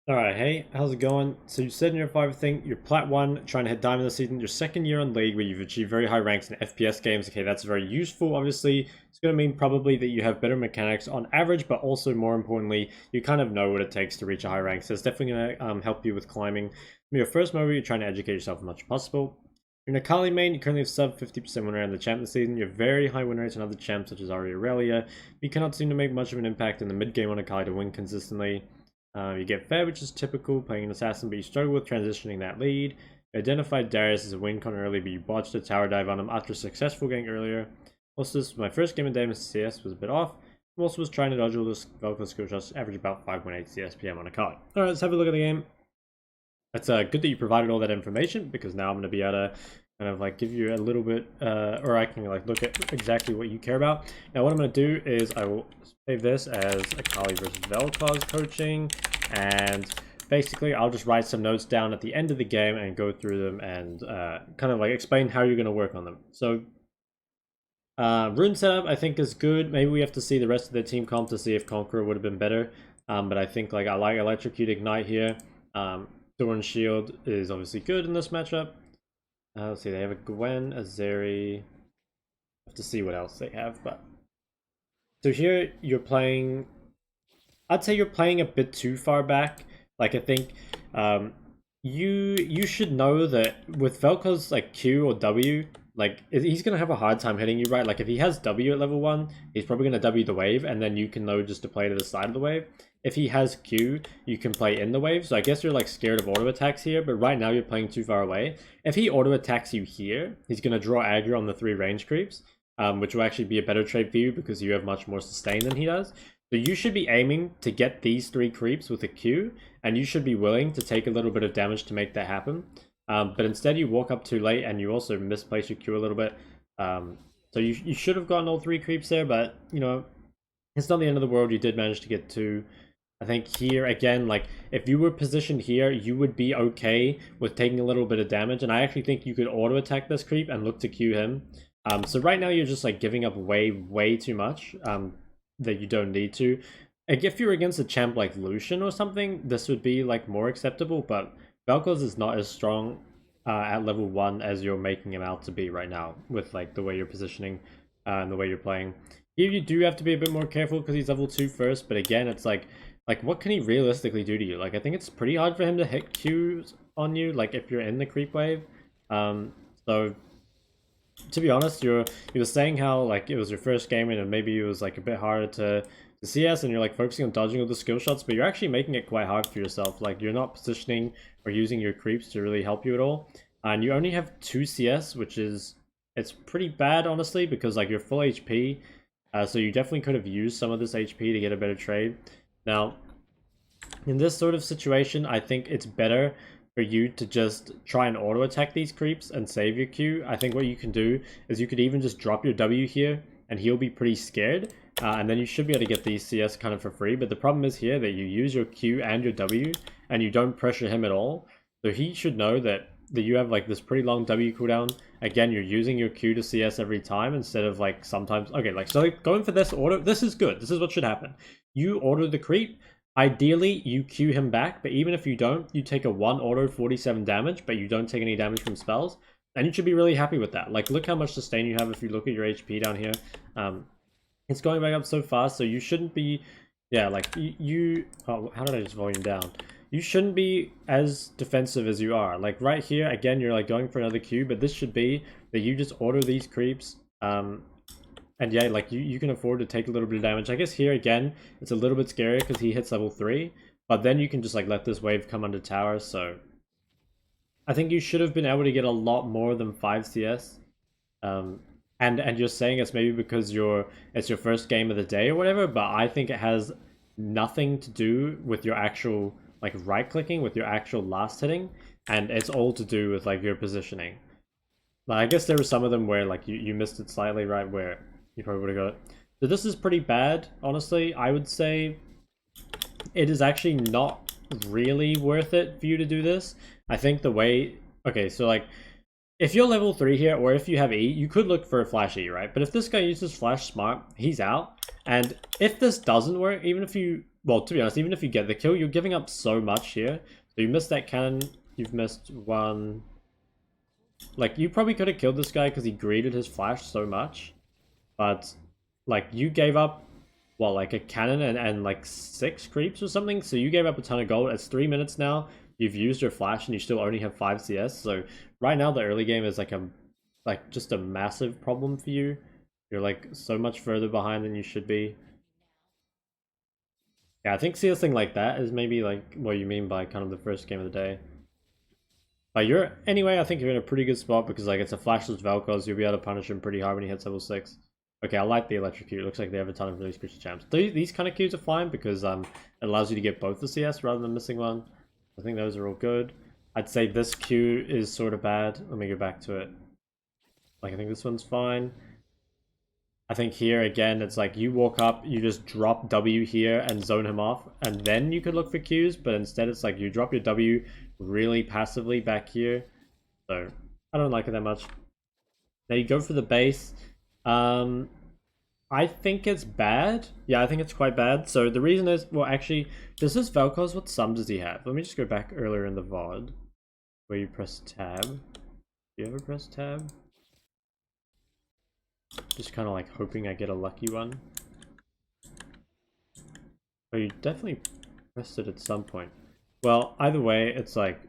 Alright, hey, how's it going? So you said in your 5 thing, you're Plat 1, trying to hit Diamond this season, your second year on League where you've achieved very high ranks in FPS games. Okay, that's very useful, obviously. It's going to mean probably that you have better mechanics on average, but also more importantly, you kind of know what it takes to reach a high rank. So it's definitely going to help you with climbing. In your first mode, you're trying to educate yourself as much as possible. You're an Akali main, you currently have sub 50% win rate on the champ this season. You have very high win rates on other champs such as Aurelia. You cannot seem to make much of an impact in the mid game on Akali to win consistently. You get fed, which is typical playing an assassin, but you struggle with transitioning that lead. You identified Darius as a win con early, but you botched a tower dive on him after a successful gank earlier. Also, this was my first game in Diamond CS, was a bit off. I also was trying to dodge all this Vel'Koz skill shots, average about 5.8 CS PM on Akali. Alright, let's have a look at the game. It's good that you provided all that information, because now I'm going to be able to kind of like give you a little bit, or I can like look at exactly what you care about. Now what I'm going to do is I will save this as Akali versus Vel'Koz coaching, and basically I'll just write some notes down at the end of the game and go through them and kind of like explain how you're going to work on them. So rune setup I think is good. Maybe we have to see the rest of the team comp to see if Conqueror would have been better, but I think like I like Electrocute Ignite here. Thorn Shield is obviously good in this matchup. Let's see, they have a Gwen, a Zeri. Have to see what else they have, but so here you're playing. I'd say you're playing a bit too far back. Like I think you should know that with Vel'Koz like Q or W, like he's gonna have a hard time hitting you, right? Like if he has W at level 1, he's probably gonna W the wave, and then you can know just to play to the side of the wave. If he has Q, you can play in the wave. So I guess you're like scared of auto attacks here, but right now you're playing too far away. If he auto attacks you here, he's gonna draw aggro on the 3 range creeps, which will actually be a better trade for you because you have much more sustain than he does. So you should be aiming to get these 3 creeps with a Q, and you should be willing to take a little bit of damage to make that happen. But instead you walk up too late and you also misplace your Q a little bit. So you should have gotten all 3 creeps there, but you know, it's not the end of the world. You did manage to get 2. I think here, again, like, if you were positioned here, you would be okay with taking a little bit of damage, and I actually think you could auto-attack this creep and look to Q him. So right now you're just, like, giving up way too much that you don't need to. Like, if you're against a champ like Lucian or something, this would be, like, more acceptable, but Vel'Koz is not as strong at level 1 as you're making him out to be right now, with, like, the way you're positioning and the way you're playing. Here you do have to be a bit more careful because he's level 2 first, but again, it's like, what can he realistically do to you? Like, I think it's pretty hard for him to hit Qs on you, like, if you're in the creep wave. So, to be honest, you were saying how, like, it was your first game and maybe it was, like, a bit harder to CS and you're, like, focusing on dodging all the skill shots, but you're actually making it quite hard for yourself. Like, you're not positioning or using your creeps to really help you at all. And you only have 2 CS, which is, it's pretty bad, honestly, because, like, you're full HP. So you definitely could have used some of this HP to get a better trade. Now, in this sort of situation, I think it's better for you to just try and auto-attack these creeps and save your Q. I think what you can do is you could even just drop your W here, and he'll be pretty scared, and then you should be able to get these CS kind of for free. But the problem is here that you use your Q and your W, and you don't pressure him at all. So he should know that you have like this pretty long W cooldown. Again, you're using your Q to CS every time instead of like sometimes. Okay, like so like, going for this auto, this is good. This is what should happen. You auto the creep. Ideally, you Q him back, but even if you don't, you take a 1 auto 47 damage, but you don't take any damage from spells, and you should be really happy with that. Like, look how much sustain you have if you look at your HP down here. It's going back up so fast, so you shouldn't be, yeah, like, oh, how did I just volume down? You shouldn't be as defensive as you are. Like, right here, again, you're, like, going for another Q, but this should be that you just auto these creeps, and yeah, like, you can afford to take a little bit of damage. I guess here, again, it's a little bit scary because he hits level 3. But then you can just, like, let this wave come under tower, so... I think you should have been able to get a lot more than 5 CS. And you're saying it's maybe because it's your first game of the day or whatever, but I think it has nothing to do with your actual, like, right-clicking, with your actual last hitting. And it's all to do with, like, your positioning. Like, I guess there were some of them where, like, you missed it slightly, right, where... you probably would have got it. So this is pretty bad, honestly. I would say it is actually not really worth it for you to do this. I think the way... okay, so like, if you're level 3 here, or if you have E, you could look for a Flash E, right? But if this guy uses Flash Smart, he's out. And if this doesn't work, even if you well, to be honest, even if you get the kill, you're giving up so much here. So you missed that cannon, you've missed one. Like, you probably could have killed this guy because he greeted his flash so much. But, like, you gave up, well, like a cannon and like 6 creeps or something. So you gave up a ton of gold. It's 3 minutes now. You've used your flash and you still only have 5 CS. So right now the early game is like just a massive problem for you. You're like so much further behind than you should be. Yeah, I think CSing like that is maybe like what you mean by kind of the first game of the day. But anyway, I think you're in a pretty good spot because like it's a flashless Vel'Koz, you'll be able to punish him pretty hard when he hits level 6. Okay, I like the electric Q. It looks like they have a ton of really squishy champs. These kind of Qs are fine because it allows you to get both the CS rather than missing one. I think those are all good. I'd say this Q is sort of bad. Let me go back to it. Like, I think this one's fine. I think here, again, it's like you walk up, you just drop W here and zone him off, and then you could look for Qs, but instead it's like you drop your W really passively back here. So, I don't like it that much. Now you go for the base. I think it's bad. Yeah, I think it's quite bad. So the reason is, well, actually, does this Vel'Koz, what sum does he have? Let me just go back earlier in the VOD, where you press tab. Do you ever press tab? Just kind of like hoping I get a lucky one. Oh, you definitely pressed it at some point. Well, either way, it's like,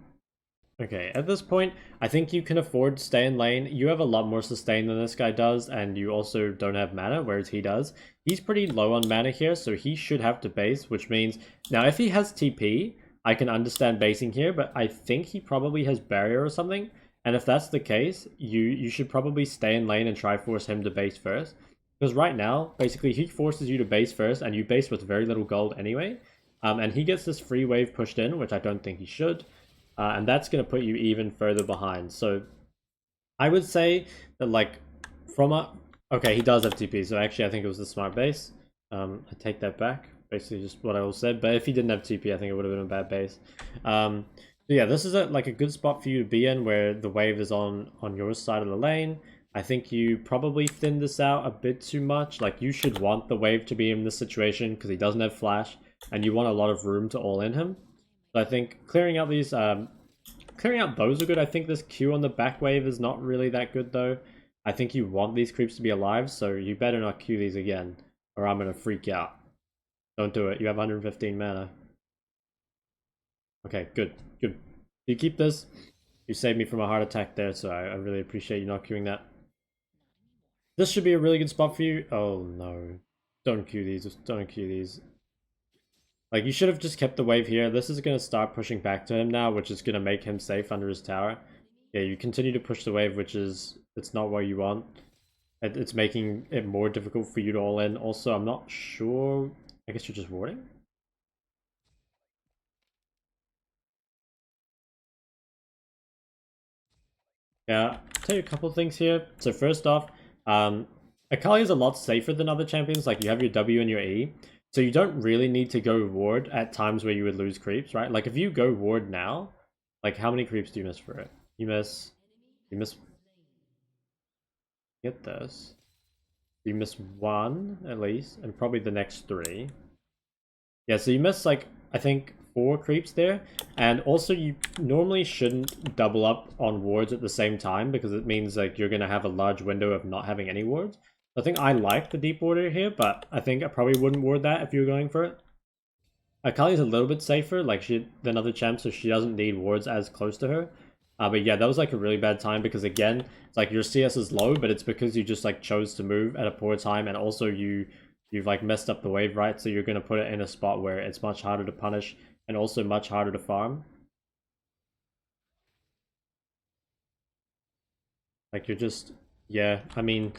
okay, at this point, I think you can afford to stay in lane. You have a lot more sustain than this guy does, and you also don't have mana, whereas he does. He's pretty low on mana here, so he should have to base, which means... Now, if he has TP, I can understand basing here, but I think he probably has barrier or something. And if that's the case, you should probably stay in lane and try force him to base first. Because right now, basically, he forces you to base first, and you base with very little gold anyway. And he gets this free wave pushed in, which I don't think he should. And that's going to put you even further behind. So I would say that, like, from a... Okay, he does have TP, so actually I think it was the smart base. I take that back. Basically just what I all said. But if he didn't have TP, I think it would have been a bad base. So yeah, this is like a good spot for you to be in, where the wave is on your side of the lane. I think you probably thinned this out a bit too much. Like, you should want the wave to be in this situation because he doesn't have flash, and you want a lot of room to all in him. So I think clearing out these, clearing out those are good. I think this Q on the back wave is not really that good though. I think you want these creeps to be alive, so you better not Q these again, or I'm gonna freak out. Don't do it. You have 115 mana. Okay, good, good. You keep this. You saved me from a heart attack there, so I really appreciate you not queuing that. This should be a really good spot for you. Oh no. Don't queue these. Just don't queue these. Like, you should have just kept the wave here. This is going to start pushing back to him now, which is going to make him safe under his tower. Yeah, you continue to push the wave, which is... It's not what you want. It's making it more difficult for you to all in. Also, I'm not sure... I guess you're just warding? Yeah, I'll tell you a couple of things here. So first off, Akali is a lot safer than other champions. Like, you have your W and your E. So you don't really need to go ward at times where you would lose creeps, right? Like, if you go ward now, like, how many creeps do you miss for it? You miss... Get this. You miss 1, at least, and probably the next 3. Yeah, so you miss, like, I think 4 creeps there. And also, you normally shouldn't double up on wards at the same time, because it means, like, you're going to have a large window of not having any wards. I think I like the deep warder here, but I think I probably wouldn't ward that if you were going for it. Akali's a little bit safer than other champs, so she doesn't need wards as close to her. But yeah, that was like a really bad time because, again, it's like your CS is low, but it's because you just like chose to move at a poor time, and also you've like messed up the wave, right? So you're going to put it in a spot where it's much harder to punish and also much harder to farm. Like, you're just... Yeah, I mean...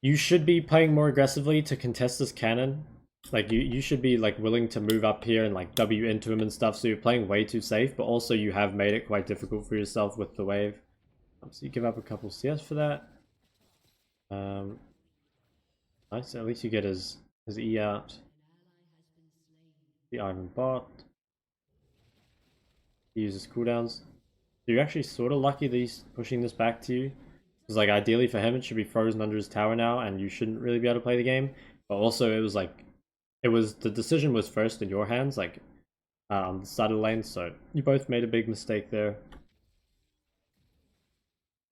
You should be playing more aggressively to contest this cannon. Like, you should be, like, willing to move up here and, like, W into him and stuff, so you're playing way too safe, but also you have made it quite difficult for yourself with the wave. So you give up a couple CS for that. Nice, at least you get his E out. The Iron bot. He uses cooldowns. So you're actually sort of lucky that he's pushing this back to you. Because, like, ideally for him, it should be frozen under his tower now, and you shouldn't really be able to play the game. But also, it was, like, the decision was first in your hands, like on the side of the lane, so you both made a big mistake there.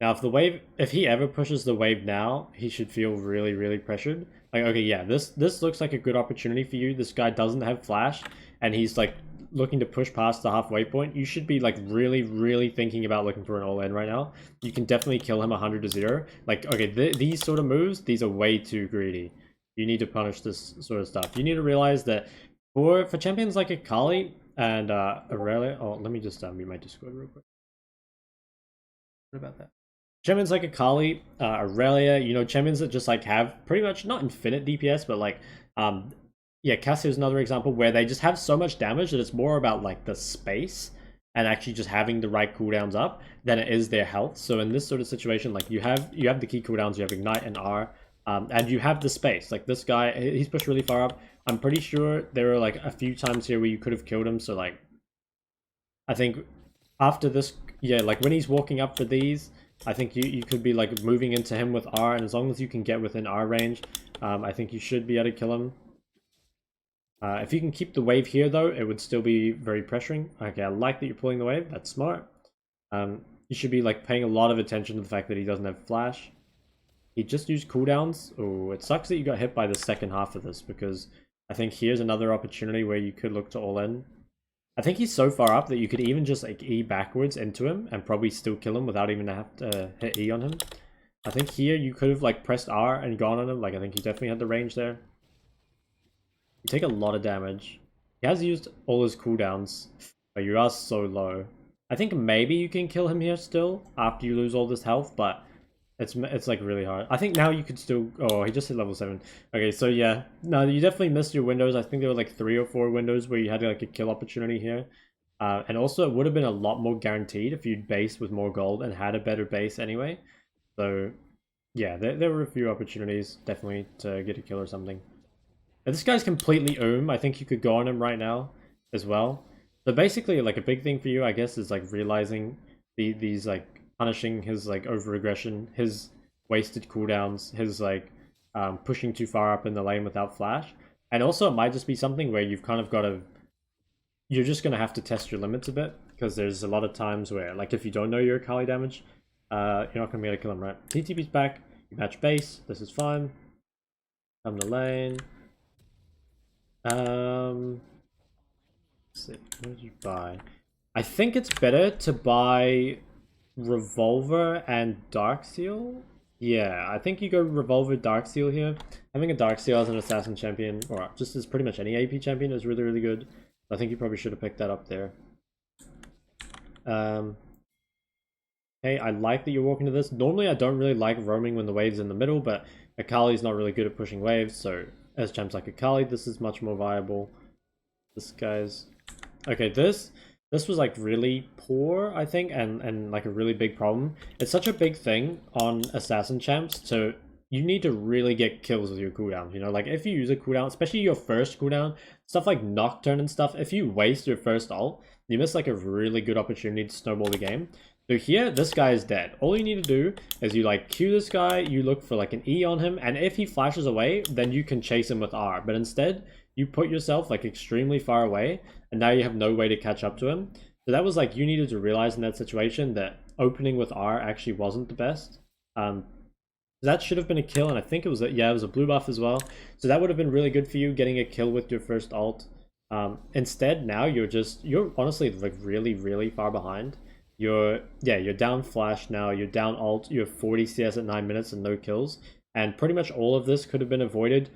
Now, if he ever pushes the wave now, he should feel really, really pressured. Like, okay, yeah, this looks like a good opportunity for you. This guy doesn't have flash, and he's like looking to push past the halfway point. You should be like really, really thinking about looking for an all-in right now. You can definitely kill him 100-0. Like, okay, these sort of moves, these are way too greedy. You need to punish this sort of stuff. You need to realize that for champions like Akali and Aurelia. Oh, let me just mute my Discord real quick. What about that? Champions like Akali, Aurelia, you know, champions that just like have pretty much not infinite DPS, but like, yeah, Cassie is another example where they just have so much damage that it's more about like the space and actually just having the right cooldowns up than it is their health. So in this sort of situation, like you have the key cooldowns, you have Ignite and R, and you have the space. Like this guy, he's pushed really far up. I'm pretty sure there were like a few times here where you could have killed him. So like, I think after this, yeah, like when he's walking up for these, I think you could be like moving into him with R, and as long as you can get within R range, I think you should be able to kill him. If you can keep the wave here though, it would still be very pressuring. Okay, I like that you're pulling the wave, that's smart. You should be like paying a lot of attention to the fact that he doesn't have flash. He just used cooldowns. Oh, it sucks that you got hit by the second half of this, because I think here's another opportunity where you could look to all in. I think he's so far up that you could even just like E backwards into him and probably still kill him without even have to hit E on him. I think here you could have like pressed R and gone on him. Like I think he definitely had the range there. You take a lot of damage. He has used all his cooldowns, but you are so low. I think maybe you can kill him here still after you lose all this health, but it's like really hard. I think now you could still... Oh, he just hit level 7. Okay, so yeah. No, you definitely missed your windows. I think there were like 3 or 4 windows where you had like a kill opportunity here. And also it would have been a lot more guaranteed if you'd based with more gold and had a better base anyway. So yeah, there were a few opportunities definitely to get a kill or something. And this guy's completely I think you could go on him right now as well. So basically like a big thing for you, I guess, is like realizing these like punishing his like over aggression, his wasted cooldowns, his like pushing too far up in the lane without flash. And also it might just be something where you've kind of got to, you're just going to have to test your limits a bit, because there's a lot of times where like if you don't know your Akali damage, you're not going to be able to kill him, right? TTP's back, you match base, this is fine. Come to lane. Let's see, what did you buy? I think it's better to buy Revolver and Darkseal. Yeah, I think you go Revolver, Darkseal here. Having a Darkseal as an assassin champion, or just as pretty much any AP champion, is really, really good. I think you probably should have picked that up there. Hey, I like that you're walking to this. Normally, I don't really like roaming when the wave's in the middle, but Akali's not really good at pushing waves, so as champs like Akali, this is much more viable. This guy's... Okay, this was like really poor, I think, and like a really big problem. It's such a big thing on assassin champs to... You need to really get kills with your cooldown, you know? Like, if you use a cooldown, especially your first cooldown, stuff like Nocturne and stuff, if you waste your first ult, you miss like a really good opportunity to snowball the game. So here, this guy is dead. All you need to do is you like Q this guy, you look for like an E on him, and if he flashes away, then you can chase him with R. But instead, you put yourself like extremely far away, and now you have no way to catch up to him. So that was like, you needed to realize in that situation that opening with R actually wasn't the best. That should have been a kill, and I think it was yeah, it was a blue buff as well. So that would have been really good for you, getting a kill with your first ult. Instead, now you're honestly like really, really far behind. You're down flash now, you're down ult, you have 40 CS at 9 minutes and no kills. And pretty much all of this could have been avoided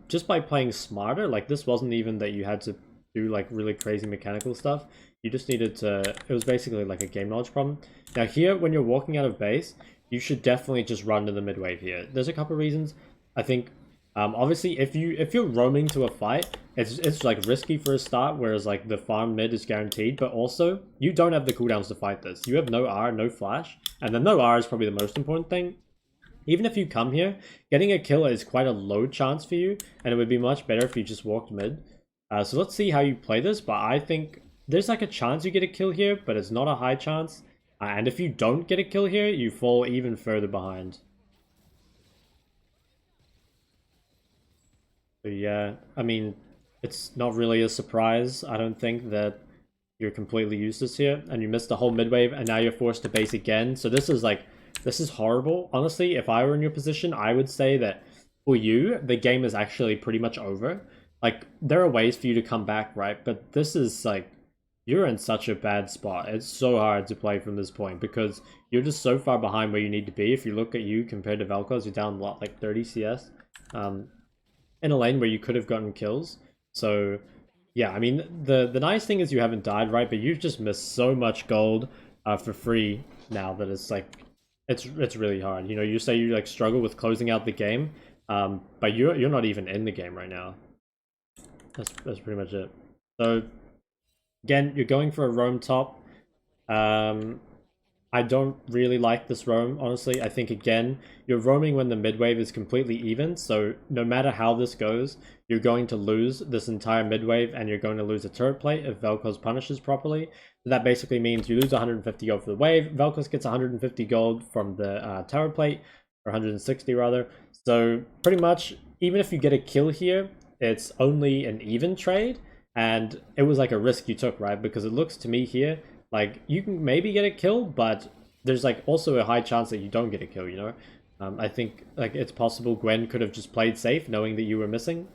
just by playing smarter. Like, this wasn't even that you had to do like really crazy mechanical stuff. You just needed to, it was basically like a game knowledge problem. Now here, when you're walking out of base, you should definitely just run to the mid wave here. There's a couple reasons. I think obviously if you're roaming to a fight, it's like risky for a start, whereas like the farm mid is guaranteed, but also you don't have the cooldowns to fight this. You have no R, no flash, and the no R is probably the most important thing. Even if you come here, getting a kill is quite a low chance for you, and it would be much better if you just walked mid. So let's see how you play this, but I think there's like a chance you get a kill here, but it's not a high chance. And if you don't get a kill here, you fall even further behind. So So yeah, I mean, it's not really a surprise, I don't think, that you're completely useless here, and you missed the whole mid wave, and now you're forced to base again. So this is like, this is horrible. Honestly, if I were in your position, I would say that for you, the game is actually pretty much over. Like, there are ways for you to come back, right? But this is like, you're in such a bad spot. It's so hard to play from this point because you're just so far behind where you need to be. If you look at you compared to Vel'Koz, you're down, what, like 30 CS? In a lane where you could have gotten kills. So yeah, I mean, the nice thing is you haven't died, right? But you've just missed so much gold for free now that it's like, it's really hard. You know, you say you like struggle with closing out the game, but you're not even in the game right now. That's pretty much it. So again, you're going for a roam top. I don't really like this roam, honestly. I think, again, you're roaming when the mid wave is completely even, so no matter how this goes, you're going to lose this entire mid wave, and you're going to lose a turret plate if Vel'Koz punishes properly. So that basically means you lose 150 gold for the wave, Vel'Koz gets 150 gold from the tower plate, or 160 rather. So pretty much, even if you get a kill here, it's only an even trade, and it was like a risk you took, right? Because it looks to me here like you can maybe get a kill, but there's like also a high chance that you don't get a kill, you know? I think like it's possible Gwen could have just played safe knowing that you were missing.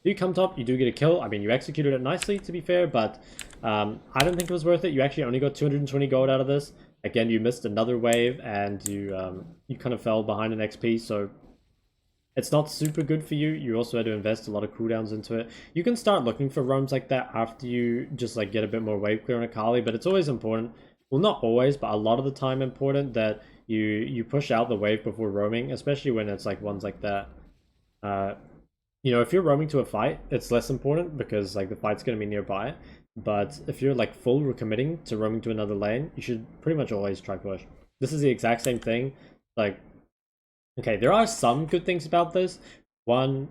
You come top, you do get a kill. I mean, you executed it nicely, to be fair, but I don't think it was worth it. You actually only got 220 gold out of this. Again, you missed another wave, and you kind of fell behind in XP, so it's not super good for you. You also had to invest a lot of cooldowns into it. You can start looking for roams like that after you just like get a bit more wave clear on Akali, but it's always important. Well, not always, but a lot of the time important that you push out the wave before roaming, especially when it's like ones like that. You know, if you're roaming to a fight, it's less important because like the fight's going to be nearby. But if you're like full recommitting to roaming to another lane, you should pretty much always try push. This is the exact same thing. Like, okay, there are some good things about this. One,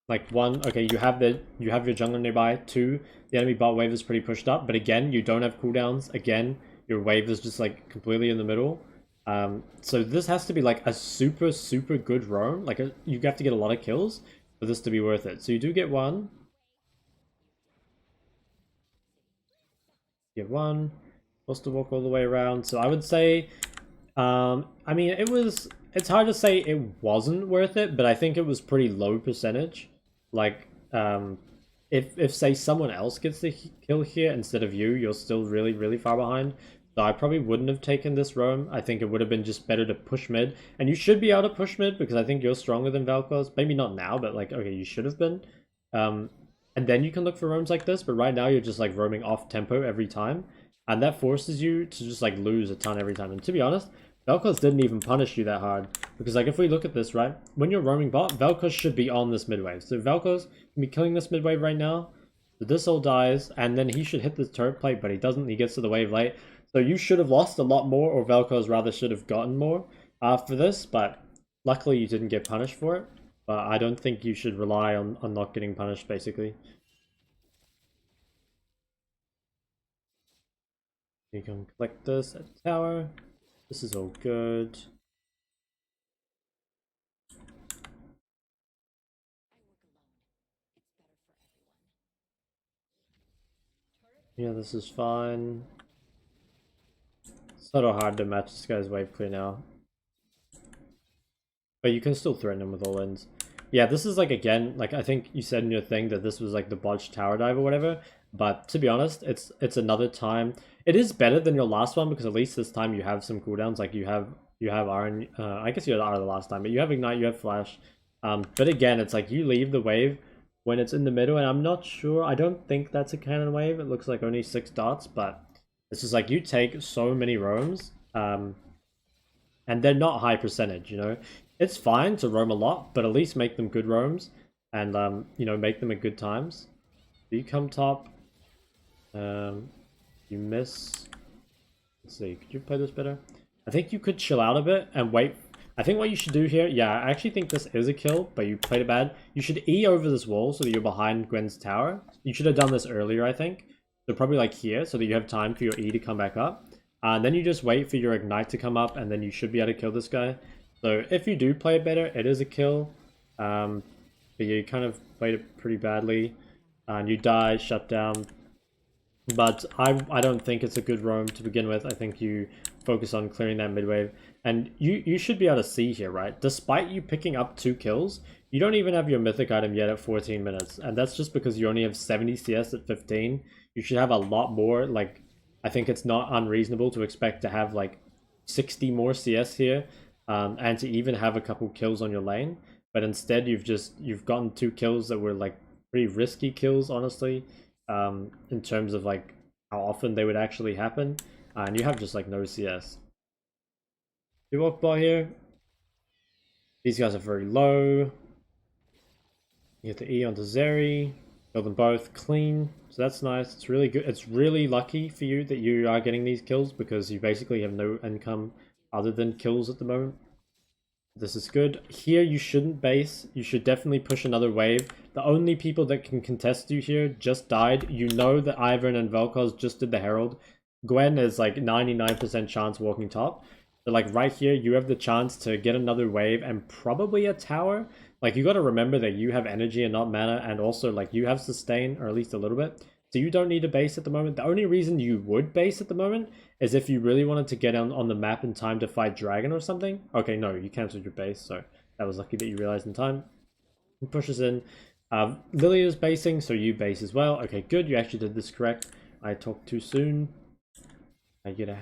okay, you have your jungler nearby. Two, the enemy bot wave is pretty pushed up, but again, you don't have cooldowns. Again, your wave is just like completely in the middle. So this has to be like a super, super good roam. Like you have to get a lot of kills for this to be worth it. So you do get one. Get one. Supposed to walk all the way around. So I would say, I mean, it's hard to say it wasn't worth it, but I think it was pretty low percentage. Like, if say someone else gets the kill here instead of you, you're still really, really far behind. So I probably wouldn't have taken this roam. I think it would have been just better to push mid. And you should be able to push mid because I think you're stronger than Vel'Koz. Maybe not now, but like, okay, you should have been. And then you can look for roams like this, but right now you're just like roaming off tempo every time. And that forces you to just like lose a ton every time. And to be honest, Vel'Koz didn't even punish you that hard. Because like if we look at this, right? When you're roaming bot, Vel'Koz should be on this mid wave. So Vel'Koz can be killing this mid wave right now. So this all dies, and then he should hit the turret plate, but he doesn't. He gets to the wave late. So you should have lost a lot more, or Vel'Koz rather should have gotten more for this, but luckily you didn't get punished for it. But I don't think you should rely on not getting punished, basically. You can collect this at the tower. This is all good. Yeah, this is fine. It's not hard to match this guy's wave clear now. But you can still threaten him with all ends. Yeah, this is like, again, like I think you said in your thing that this was like the botched tower dive or whatever. But to be honest, it's another time. It is better than your last one because at least this time you have some cooldowns. Like you have Iron. I guess you had Iron the last time, but you have Ignite, you have Flash. But again, it's like you leave the wave when it's in the middle, and I'm not sure. I don't think that's a cannon wave. It looks like only 6 dots, but it's just like you take so many roams, and they're not high percentage. You know, it's fine to roam a lot, but at least make them good roams, and you know, make them at good times. You come top. You miss. Let's see. Could you play this better? I think you could chill out a bit and wait. I think what you should do here, yeah, I actually think this is a kill, but you played it bad. You should E over this wall so that you're behind Gwen's tower. You should have done this earlier, I think. So probably like here, so that you have time for your E to come back up. And then you just wait for your Ignite to come up, and then you should be able to kill this guy. So if you do play it better, it is a kill. But yeah, you kind of played it pretty badly. And you die, shut down. But I don't think it's a good roam to begin with. I think you focus on clearing that mid wave. And you should be able to see here, right? Despite you picking up 2 kills, you don't even have your mythic item yet at 14 minutes. And that's just because you only have 70 CS at 15. You should have a lot more. Like, I think it's not unreasonable to expect to have like 60 more CS here. And to even have a couple kills on your lane. But instead you've gotten 2 kills that were like pretty risky kills, honestly. In terms of like how often they would actually happen. And you have just like no CS. You walk bot here. These guys are very low. You get the E onto Zeri. Kill them both clean. So that's nice. It's really good. It's really lucky for you that you are getting these kills because you basically have no income other than kills at the moment. This is good. Here you shouldn't base. You should definitely push another wave. The only people that can contest you here just died. You know that Ivern and Vel'Koz just did the Herald. Gwen is like 99% chance walking top. But like right here, you have the chance to get another wave and probably a tower. Like you got to remember that you have energy and not mana, and also like you have sustain, or at least a little bit. So you don't need a base at the moment. The only reason you would base at the moment is if you really wanted to get on the map in time to fight Dragon or something. Okay, no, you cancelled your base, so that was lucky that you realized in time. He pushes in. Lily is basing, so you base as well. Okay, good, you actually did this correct. I talked too soon. I get a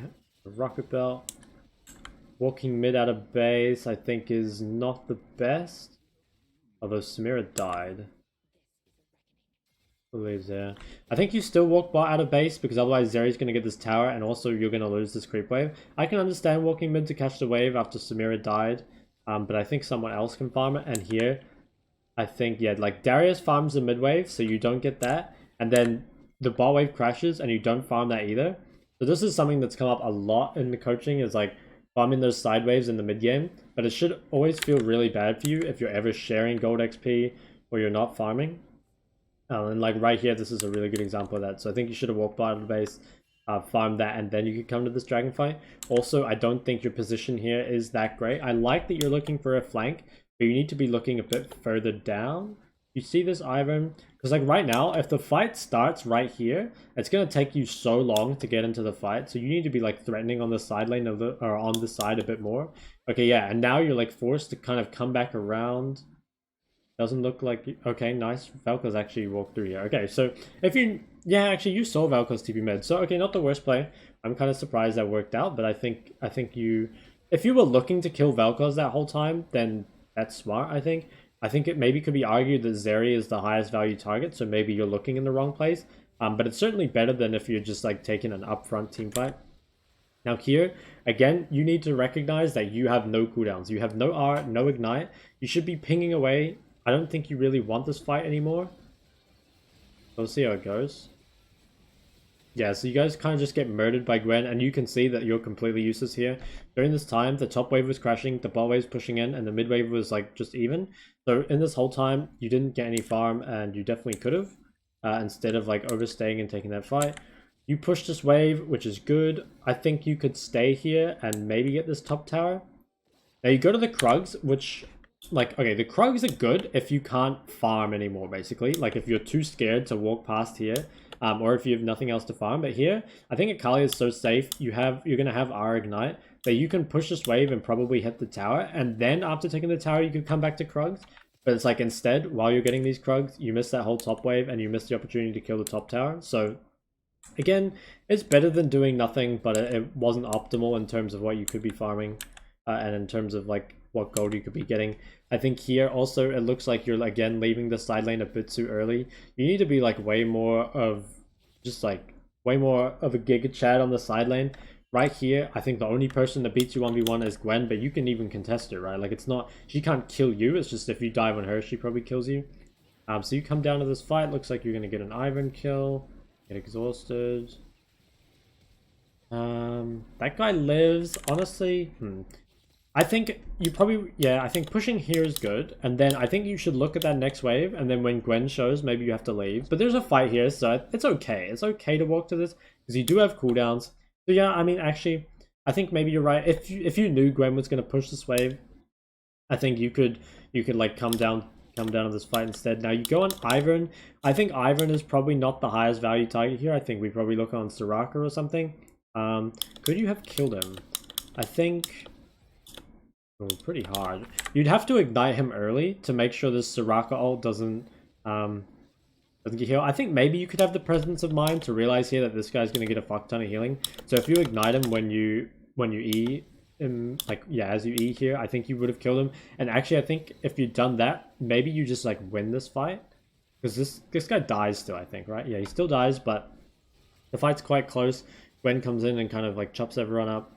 rocket belt. Walking mid out of base, I think, is not the best. Although Samira died. Lily's there. I think you still walk bot out of base because otherwise Zeri's going to get this tower and also you're going to lose this creep wave. I can understand walking mid to catch the wave after Samira died. But I think someone else can farm it. And here, I think, yeah, like Darius farms the mid wave, so you don't get that. And then the bot wave crashes and you don't farm that either. So this is something that's come up a lot in the coaching, is like farming those side waves in the mid game. But it should always feel really bad for you if you're ever sharing gold XP or you're not farming. And like right here, this is a really good example of that. So I think you should have walked by the base, farmed that, and then you could come to this dragon fight. Also, I don't think your position here is that great. I like that you're looking for a flank, but you need to be looking a bit further down. You see this Ivern? Because like right now, if the fight starts right here, it's going to take you so long to get into the fight. So you need to be like threatening on the side lane of the, or on the side a bit more. Okay, yeah, and now you're like forced to kind of come back around. Doesn't look like... Okay, nice. Vel'Koz actually walked through here. Okay, so if you... Yeah, actually, you saw Vel'Koz TP mid. So, okay, not the worst play. I'm kind of surprised that worked out, but I think you... If you were looking to kill Vel'Koz that whole time, then that's smart, I think. I think it maybe could be argued that Zeri is the highest value target, so maybe you're looking in the wrong place. But it's certainly better than if you're just, like, taking an upfront team fight. Now here, again, you need to recognize that you have no cooldowns. You have no R, no ignite. You should be pinging away. I don't think you really want this fight anymore. We'll see how it goes. Yeah, so you guys kind of just get murdered by Gwen, and you can see that you're completely useless here. During this time, the top wave was crashing, the bot wave was pushing in, and the mid wave was like just even. So in this whole time, you didn't get any farm, and you definitely could have, instead of like overstaying and taking that fight. You push this wave, which is good. I think you could stay here and maybe get this top tower. Now you go to the Krugs, which... Like, okay, the Krugs are good if you can't farm anymore, basically. Like, if you're too scared to walk past here, or if you have nothing else to farm. But here, I think Akali is so safe. You're going to have R Ignite, that you can push this wave and probably hit the tower. And then, after taking the tower, you could come back to Krugs. But it's like, instead, while you're getting these Krugs, you miss that whole top wave, and you miss the opportunity to kill the top tower. So, again, it's better than doing nothing, but it wasn't optimal in terms of what you could be farming. And in terms of, like, what gold you could be getting. I think here also it looks like you're again leaving the side lane a bit too early. You need to be like way more of a Giga Chad on the side lane. Right here, I think the only person that beats you 1v1 is Gwen, but you can even contest her, right? Like it's not, she can't kill you, it's just if you dive on her, she probably kills you. So you come down to this fight, looks like you're gonna get an Ivern kill, get exhausted. That guy lives, honestly, I think you probably, yeah, I think pushing here is good. And then I think you should look at that next wave. And then when Gwen shows, maybe you have to leave. But there's a fight here, so it's okay. It's okay to walk to this because you do have cooldowns. So yeah, I mean, actually, I think maybe you're right. If you knew Gwen was going to push this wave, I think you could like come down come down to this fight instead. Now you go on Ivern. I think Ivern is probably not the highest value target here. I think we probably look on Soraka or something. Could you have killed him? I think... Oh, pretty hard. You'd have to ignite him early to make sure this Soraka ult doesn't get healed. I think maybe you could have the presence of mind to realize here that this guy's going to get a fuck ton of healing. So if you ignite him when you E him, like, yeah, as you E here, I think you would have killed him. And actually, I think if you'd done that, maybe you just, like, win this fight. Because this guy dies still, I think, right? Yeah, he still dies, but the fight's quite close. Gwen comes in and kind of, like, chops everyone up.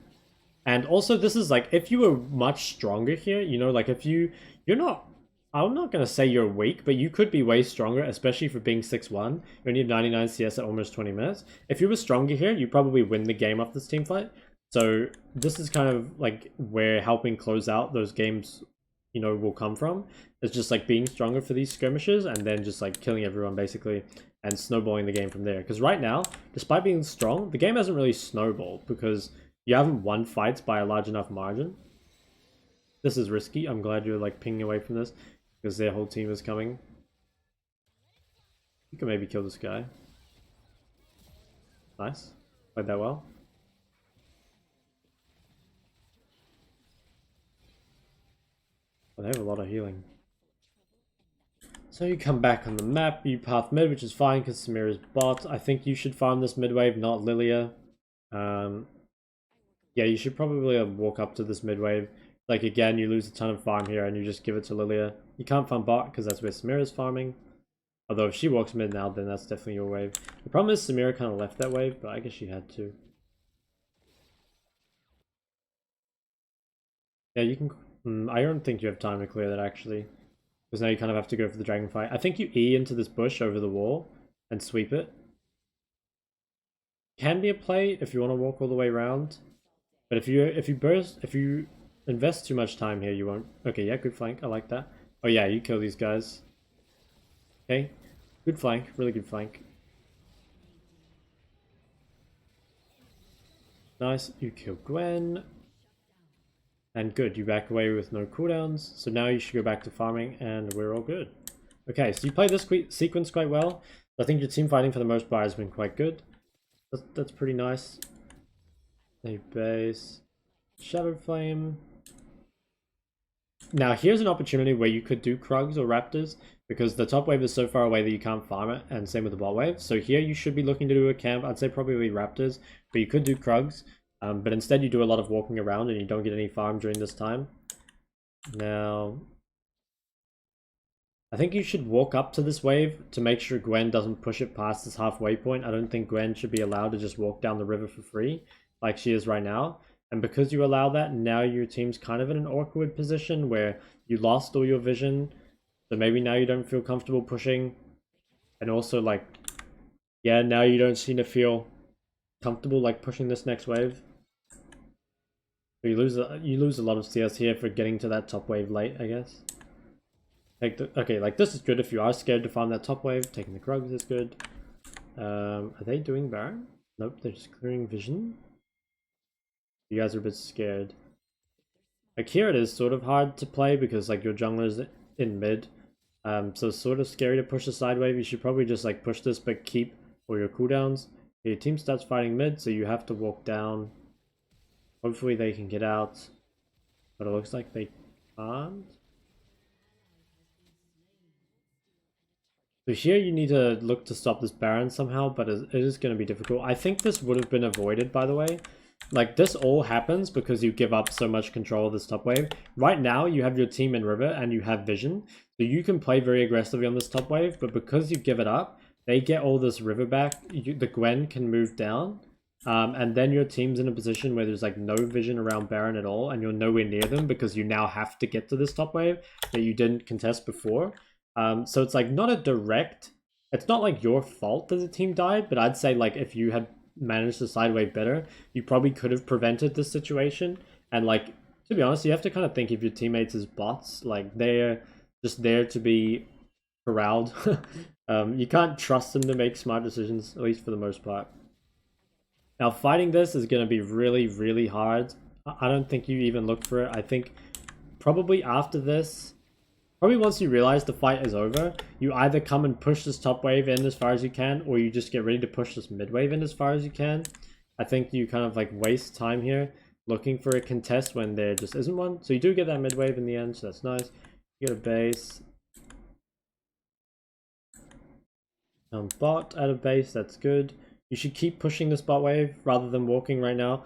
And also, this is, like, if you were much stronger here, you know, like, if you're not... I'm not going to say you're weak, but you could be way stronger, especially for being 6-1. You only have 99 CS at almost 20 minutes. If you were stronger here, you probably win the game off this team fight. So this is kind of like where helping close out those games, you know, will come from. It's just like being stronger for these skirmishes and then just like killing everyone basically and snowballing the game from there. Because right now, despite being strong, the game hasn't really snowballed because you haven't won fights by a large enough margin. This is risky. I'm glad you're like pinging away from this because their whole team is coming. You can maybe kill this guy. Nice. Played that well. But they have a lot of healing. So you come back on the map, you path mid, which is fine because Samir is bot. I think you should farm this mid wave, not Lilia. Yeah, you should probably walk up to this mid wave. Like again, you lose a ton of farm here and you just give it to Lilia. You can't farm bot because that's where Samira is farming. Although if she walks mid now, then that's definitely your wave. The problem is Samira kind of left that wave, but I guess she had to. Yeah, you can... I don't think you have time to clear that actually. Because now you kind of have to go for the dragon fight. I think you E into this bush over the wall and sweep it. Can be a play if you want to walk all the way around. But if you invest too much time here, you won't. Okay, yeah, good flank. I like that. Oh yeah, you kill these guys. Okay, good flank, really good flank. Nice, you kill Gwen. And good, you back away with no cooldowns. So now you should go back to farming and we're all good. Okay, so you played this sequence quite well. I think your team fighting for the most part has been quite good. That's pretty nice. A base. Shadow Flame. Now here's an opportunity where you could do Krugs or Raptors because the top wave is so far away that you can't farm it, and same with the bot wave. So here you should be looking to do a camp. I'd say probably Raptors, but you could do Krugs. But instead you do a lot of walking around and you don't get any farm during this time. Now, I think you should walk up to this wave to make sure Gwen doesn't push it past this halfway point. I don't think Gwen should be allowed to just walk down the river for free like she is right now. And because you allow that, now your team's kind of in an awkward position where you lost all your vision. So maybe now you don't feel comfortable pushing. And also like, yeah, now you don't seem to feel comfortable like pushing this next wave. So you lose a lot of CS here for getting to that top wave late, I guess. Okay, like this is good if you are scared to farm that top wave. Taking the Krugs is good. Are they doing Baron? Nope, they're just clearing vision. You guys are a bit scared. Like here it is sort of hard to play because like your jungler is in mid. So it's sort of scary to push the side wave. You should probably just like push this but keep all your cooldowns. Your team starts fighting mid, so you have to walk down. Hopefully they can get out. But it looks like they can't. So here you need to look to stop this Baron somehow, but it is going to be difficult. I think this would have been avoided, by the way. Like, this all happens because you give up so much control of this top wave. Right now, you have your team in river and you have vision. So you can play very aggressively on this top wave, but because you give it up, they get all this river back. The Gwen can move down. And then your team's in a position where there's like no vision around Baron at all, and you're nowhere near them because you now have to get to this top wave that you didn't contest before. So it's like not a direct... It's not like your fault that the team died, but I'd say like if you had managed the side wave better, you probably could have prevented this situation. And like, to be honest, you have to kind of think of your teammates as bots. Like they're just there to be corralled. You can't trust them to make smart decisions, at least for the most part. Now fighting this is going to be really, really hard. I don't think you even look for it. I think probably after this, Probably once you realize the fight is over, you either come and push this top wave in as far as you can, or you just get ready to push this mid wave in as far as you can. I think you kind of like waste time here looking for a contest when there just isn't one. So you do get that mid wave in the end, so that's nice. You get a base. Bot at a base, that's good. You should keep pushing this bot wave rather than walking right now.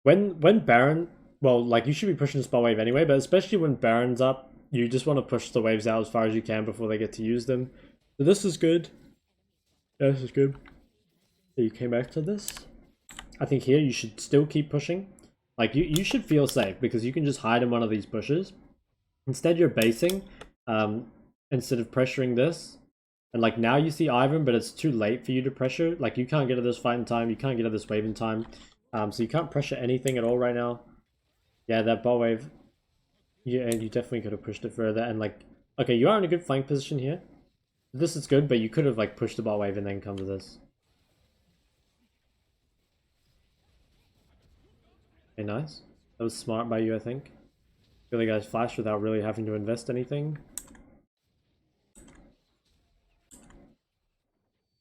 When Baron, well, like you should be pushing this bot wave anyway, but especially when Baron's up, you just want to push the waves out as far as you can before they get to use them. So this is good. Yeah, this is good. So you came back to this. I think here you should still keep pushing. Like you should feel safe because you can just hide in one of these bushes. Instead you're basing instead of pressuring this. And like now you see Ivan, but it's too late for you to pressure. Like you can't get to this fight in time, you can't get to this wave in time. So you can't pressure anything at all right now. Yeah, that bot wave. Yeah, and you definitely could have pushed it further. And like, okay, you are in a good flank position here. This is good, but you could have like pushed the bot wave and then come to this. Okay, nice. That was smart by you, I think. Kill the guy's flash without really having to invest anything.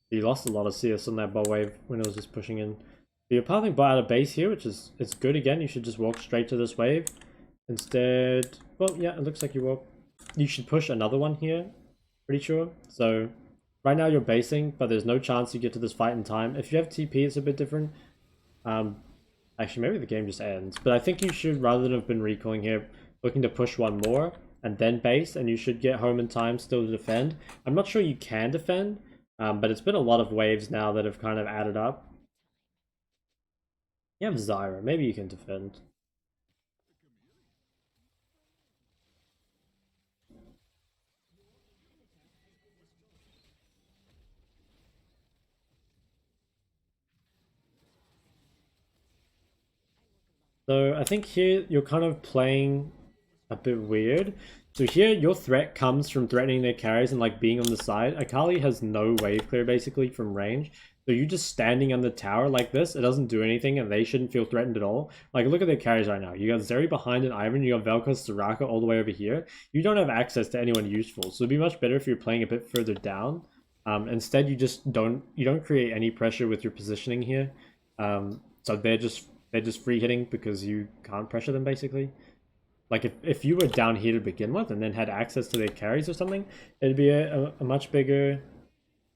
You lost a lot of CS on that bot wave when it was just pushing in. But you're pathing bot out of base here, which is it's good again. You should just walk straight to this wave. Instead, well, yeah, it looks like you should push another one here, pretty sure. So right now you're basing, but there's no chance you get to this fight in time. If you have TP, it's a bit different. Actually, maybe the game just ends. But I think you should, rather than have been recalling here, looking to push one more and then base, and you should get home in time still to defend. I'm not sure you can defend, but it's been a lot of waves now that have kind of added up. You have Zyra, maybe you can defend. So I think here you're kind of playing a bit weird. So here your threat comes from threatening their carries and like being on the side. Akali has no wave clear basically from range. So you just standing on the tower like this, it doesn't do anything and they shouldn't feel threatened at all. Like look at their carries right now. You got Zeri behind an Ivan, you got Vel'Koz, Soraka all the way over here. You don't have access to anyone useful. So it'd be much better if you're playing a bit further down. Instead you just don't create any pressure with your positioning here. So they're just free hitting because you can't pressure them basically. Like if you were down here to begin with and then had access to their carries or something, it'd be a much bigger,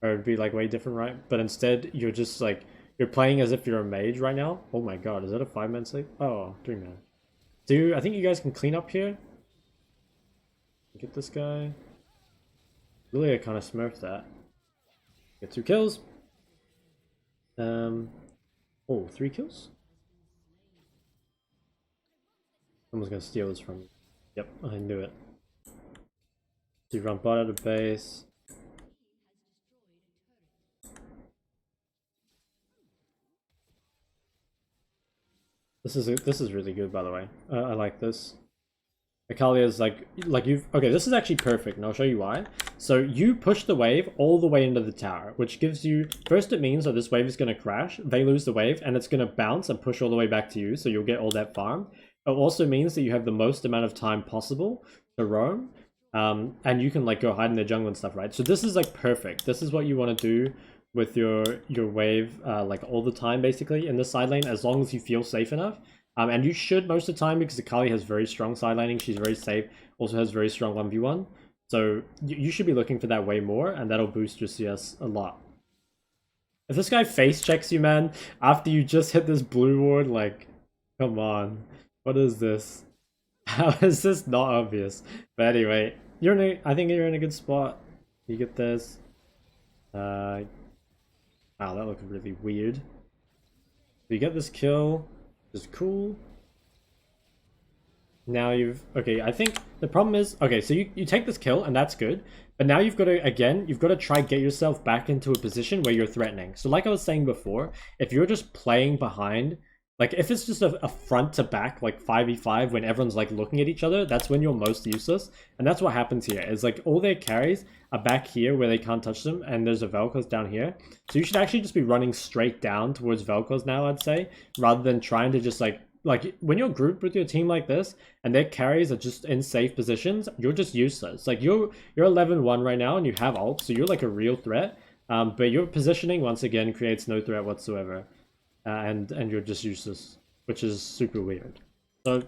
or it'd be like way different, right? But instead you're just like, you're playing as if you're a mage right now. Oh my god, is that a 5-man sleep? Oh, 3-man. Dude, I think you guys can clean up here. Get this guy. Really, I kind of smurfed that. Get 2 kills. Oh, 3 kills? Someone's gonna steal this from me. Yep, I knew it. So you run bot out of base. This is really good, by the way. I like this. Akali is like you've okay. This is actually perfect, and I'll show you why. So you push the wave all the way into the tower, which gives you first. It means that this wave is going to crash. They lose the wave, and it's going to bounce and push all the way back to you. So you'll get all that farm. It also means that you have the most amount of time possible to roam, and you can like go hide in the jungle and stuff, right? So this is like perfect. This is what you want to do with your wave, like all the time, basically in the side lane, as long as you feel safe enough. And you should most of the time because Akali has very strong side laning. She's very safe. Also has very strong 1v1. So you should be looking for that way more, and that'll boost your CS a lot. If this guy face checks you, man, after you just hit this blue ward, like, come on. What is this? How is this not obvious? But anyway, I think you're in a good spot. You get this. Wow, that looked really weird. So you get this kill, which is cool. Now okay, I think the problem is, okay, so you take this kill and that's good. But now you've got to try get yourself back into a position where you're threatening. So like I was saying before, if you're just playing behind, like if it's just a front to back, like 5v5 when everyone's like looking at each other, that's when you're most useless. And that's what happens here, is like all their carries are back here where they can't touch them, and there's a Vel'Koz down here. So you should actually just be running straight down towards Vel'Koz now, I'd say, rather than trying to just like like when you're grouped with your team like this and their carries are just in safe positions, you're just useless. Like you're 11-1 right now and you have ult, so you're like a real threat. But your positioning once again creates no threat whatsoever, and you're just useless, which is super weird. So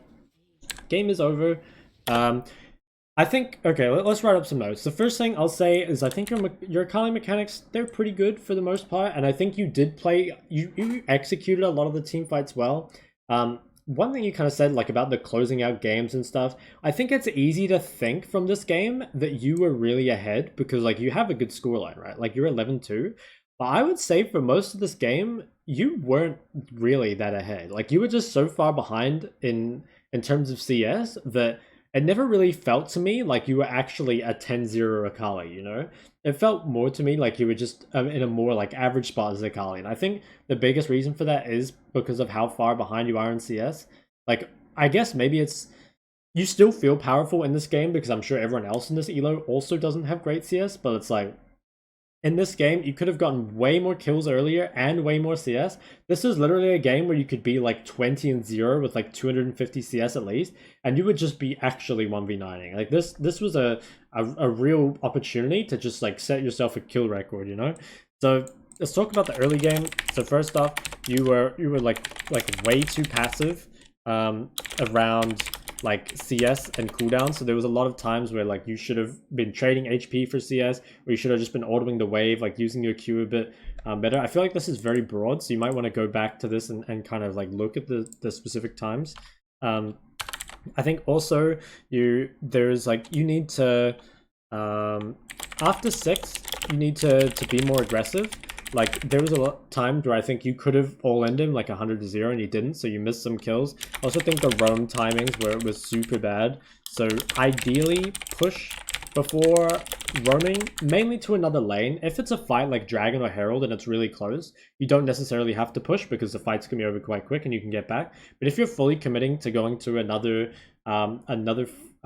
game is over. I think, okay, let's write up some notes. The first thing I'll say is I think your Akali mechanics, they're pretty good for the most part, and I think you did play, you executed a lot of the team fights well. One thing you kind of said, like about the closing out games and stuff, I think it's easy to think from this game that you were really ahead because like you have a good scoreline, right? Like you're 11-2. But I would say for most of this game, you weren't really that ahead. Like you were just so far behind in terms of CS that it never really felt to me like you were actually a 10-0 Akali, you know? It felt more to me like you were just in a more like average spot as Akali. And I think the biggest reason for that is because of how far behind you are in CS. Like, I guess maybe it's... You still feel powerful in this game because I'm sure everyone else in this elo also doesn't have great CS, but it's like... In this game, you could have gotten way more kills earlier and way more CS. This is literally a game where you could be like 20-0 with like 250 CS at least, and you would just be actually 1v9ing. Like this was a real opportunity to just like set yourself a kill record, you know? So let's talk about the early game. So first off, you were like way too passive around like CS and cooldown. So there was a lot of times where like you should have been trading HP for CS, or you should have just been autoing the wave, like using your Q a bit better. I feel like this is very broad, so you might want to go back to this and kind of like look at the specific times. I think also there's like you need to after 6 you need to be more aggressive. Like, there was a lot of times where I think you could have all-ended him like 100-0 and you didn't, so you missed some kills. I also think the roam timings where it was super bad. So ideally, push before roaming, mainly to another lane. If it's a fight like Dragon or Herald and it's really close, you don't necessarily have to push because the fight's can be over quite quick and you can get back. But if you're fully committing to going to another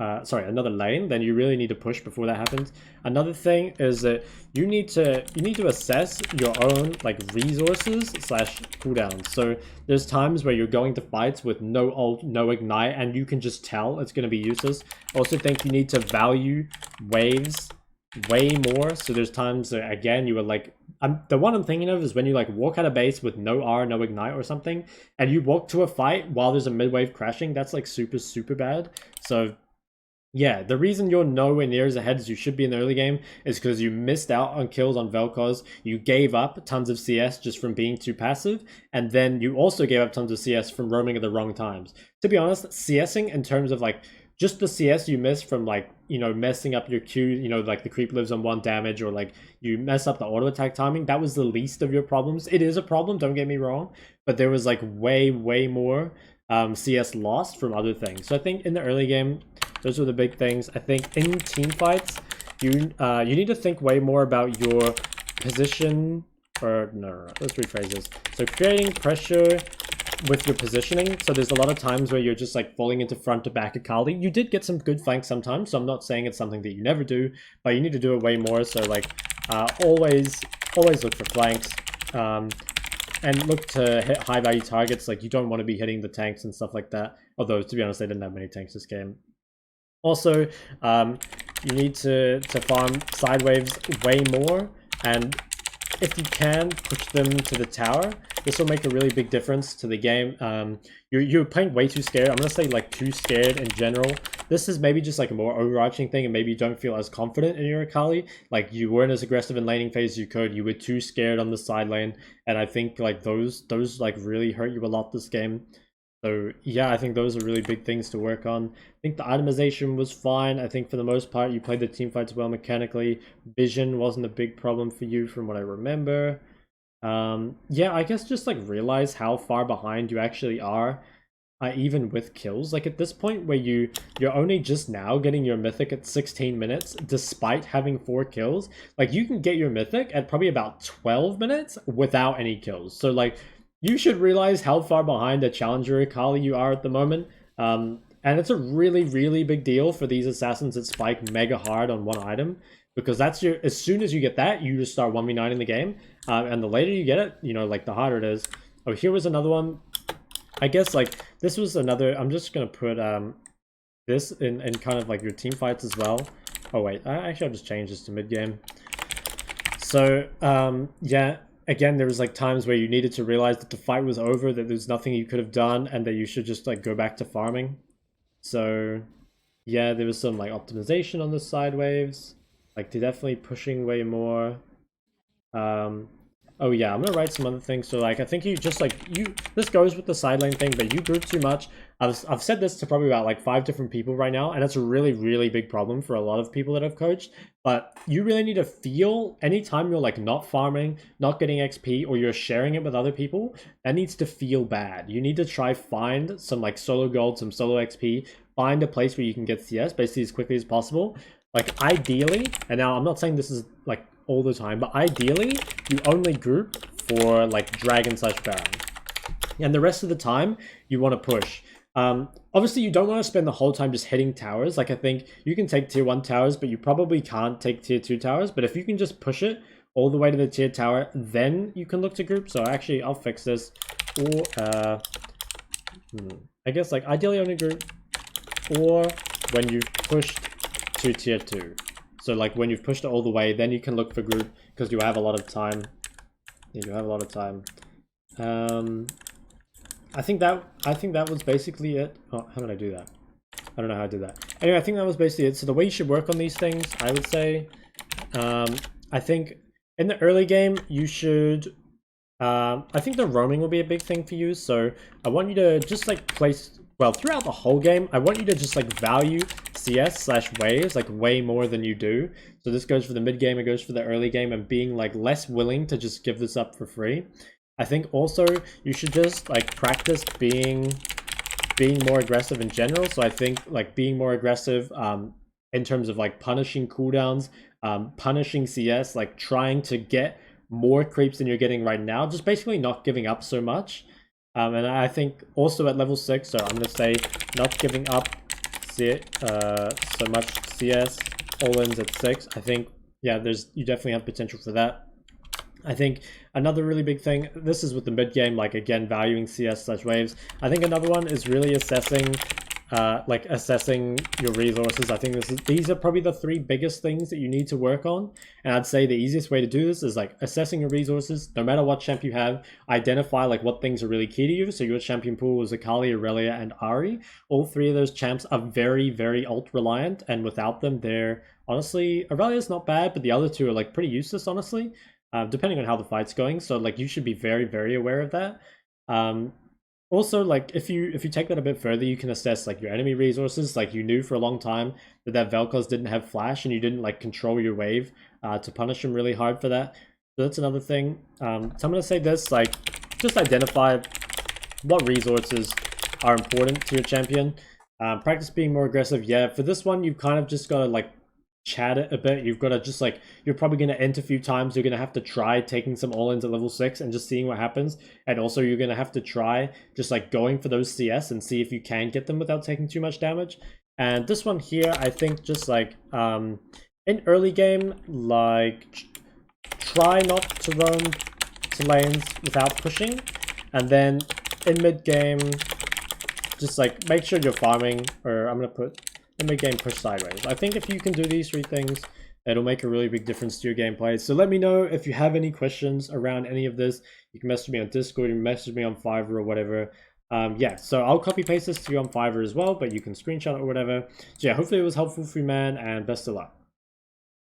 lane, then you really need to push before that happens. Another thing is that you need to assess your own like resources / cooldowns. So there's times where you're going to fights with no ult, no ignite, and you can just tell it's going to be useless. I also think you need to value waves way more. So there's times that, again, you were like, the one I'm thinking of is when you like walk out of base with no R, no ignite or something, and you walk to a fight while there's a mid-wave crashing. That's like super bad. So yeah, the reason you're nowhere near as ahead as you should be in the early game is because you missed out on kills on Vel'Koz. You gave up tons of CS just from being too passive, and then you also gave up tons of CS from roaming at the wrong times. To be honest, CSing in terms of like just the CS you miss from like, you know, messing up your Q, you know, like the creep lives on 1 damage, or like you mess up the auto attack timing, that was the least of your problems. It is a problem, don't get me wrong, but there was like way more CS lost from other things. So I think in the early game, those are the big things. I think in team fights, you need to think way more about your position, or no, let's rephrase this. So creating pressure with your positioning. So there's a lot of times where you're just like falling into front to back Akali. You did get some good flanks sometimes, so I'm not saying it's something that you never do, but you need to do it way more. So like always look for flanks. And look to hit high value targets. Like you don't want to be hitting the tanks and stuff like that. Although to be honest, they didn't have many tanks this game. Also, you need to farm side waves way more, and if you can, push them to the tower. This will make a really big difference to the game. You're playing way too scared. I'm gonna say like too scared in general. This is maybe just like a more overarching thing, and maybe you don't feel as confident in your Akali. Like you weren't as aggressive in laning phase as you could. You were too scared on the side lane, and I think like those like really hurt you a lot this game. So yeah, I think those are really big things to work on. I think the itemization was fine. I think for the most part, you played the team fights well mechanically. Vision wasn't a big problem for you from what I remember. Yeah, I guess just like realize how far behind you actually are, even with kills. Like at this point where you're only just now getting your mythic at 16 minutes, despite having 4 kills. Like you can get your mythic at probably about 12 minutes without any kills. So like, you should realize how far behind a challenger Akali you are at the moment. And it's a really big deal for these assassins that spike mega hard on one item, because that's as soon as you get that, you just start 1v9 in the game. And the later you get it, you know, like the harder it is. Oh, here was another one. I guess like this was another. I'm just gonna put this in kind of like your team fights as well. Oh wait, actually I'll just change this to mid game. So yeah, again there was like times where you needed to realize that the fight was over, that there's nothing you could have done, and that you should just like go back to farming. So yeah, there was some like optimization on the side waves. Like they're definitely pushing way more. Oh yeah, I'm gonna write some other things. So like I think you just like this goes with the side lane thing, but you group too much. I've said this to probably about like 5 different people right now, and that's a really big problem for a lot of people that I've coached. But you really need to feel anytime you're like not farming, not getting XP, or you're sharing it with other people, that needs to feel bad. You need to try find some like solo gold, some solo XP, find a place where you can get CS basically as quickly as possible. Like ideally, and now I'm not saying this is like all the time, but ideally you only group for like dragon / baron, and the rest of the time you want to push. Obviously you don't want to spend the whole time just hitting towers. Like I think you can take tier 1 towers, but you probably can't take tier 2 towers. But if you can just push it all the way to the tier tower, then you can look to group. So actually I'll fix this. Or I guess like ideally only group, or when you've pushed to tier 2. So like when you've pushed it all the way, then you can look for group, because you have a lot of time. Yeah, you have a lot of time. I think that was basically it. Oh, how did I do that? I don't know how I did that. Anyway, I think that was basically it. So the way you should work on these things, I would say, I think in the early game you should. I think the roaming will be a big thing for you. So I want you to just like place. Well, throughout the whole game, I want you to just like value CS / waves like way more than you do. So this goes for the mid game, it goes for the early game, and being like less willing to just give this up for free. I think also you should just like practice being more aggressive in general. So I think like being more aggressive in terms of like punishing cooldowns, punishing CS, like trying to get more creeps than you're getting right now, just basically not giving up so much. And I think also at level 6, so I'm going to say not giving up so much CS, all-ins at 6. I think, yeah, you definitely have potential for that. I think another really big thing, this is with the mid game, like again, valuing CS / waves. I think another one is really assessing your resources. I think these are probably the 3 biggest things that you need to work on. And I'd say the easiest way to do this is like assessing your resources. No matter what champ you have, identify like what things are really key to you. So your champion pool is Akali, Aurelia, and Ahri. All 3 of those champs are very ult reliant, and without them, they're honestly, Aurelia's not bad, but the other 2 are like pretty useless, honestly, depending on how the fight's going. So like you should be very aware of that. Also, like if you take that a bit further, you can assess like your enemy resources. Like you knew for a long time that Vel'Koz didn't have flash, and you didn't like control your wave to punish him really hard for that. So that's another thing. So I'm gonna say this, like just identify what resources are important to your champion. Practice being more aggressive. Yeah, for this one, you've kind of just gotta like chat it a bit. You've got to just like, you're probably going to enter a few times. You're going to have to try taking some all-ins at level 6 and just seeing what happens. And also you're going to have to try just like going for those CS and see if you can get them without taking too much damage. And this one here, I think just like in early game, like try not to roam to lanes without pushing. And then in mid game, just like make sure you're farming, or I'm going to put in mid game push sideways. I think if you can do these 3 things, it'll make a really big difference to your gameplay. So let me know if you have any questions around any of this. You can message me on Discord, you can message me on Fiverr or whatever. Yeah, so I'll copy paste this to you on Fiverr as well, but you can screenshot it or whatever. So yeah, hopefully it was helpful for you, man, and best of luck.